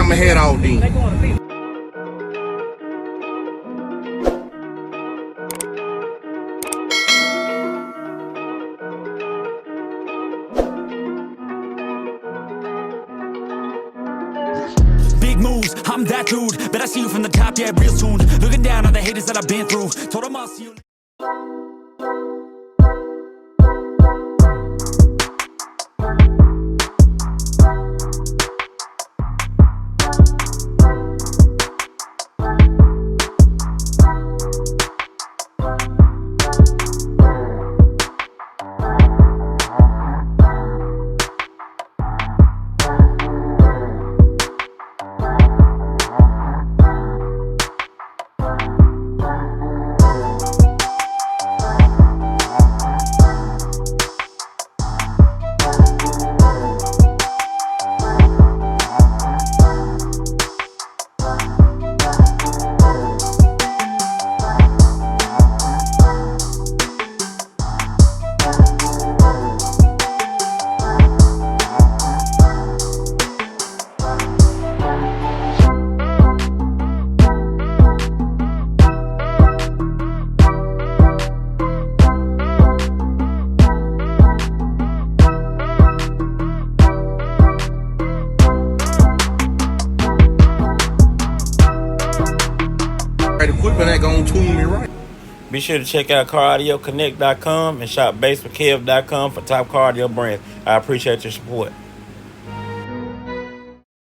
I'ma head out then. Big moves, I'm that dude. Bet I see you from the top, yeah, real soon. Looking down on the haters that I've been through. Told them I'll see you. Equipment ain't gonna tune me right. Be sure to check out CarAudioConnect.com and shop BASSWITHKEV.com for top car audio brands. I appreciate your support.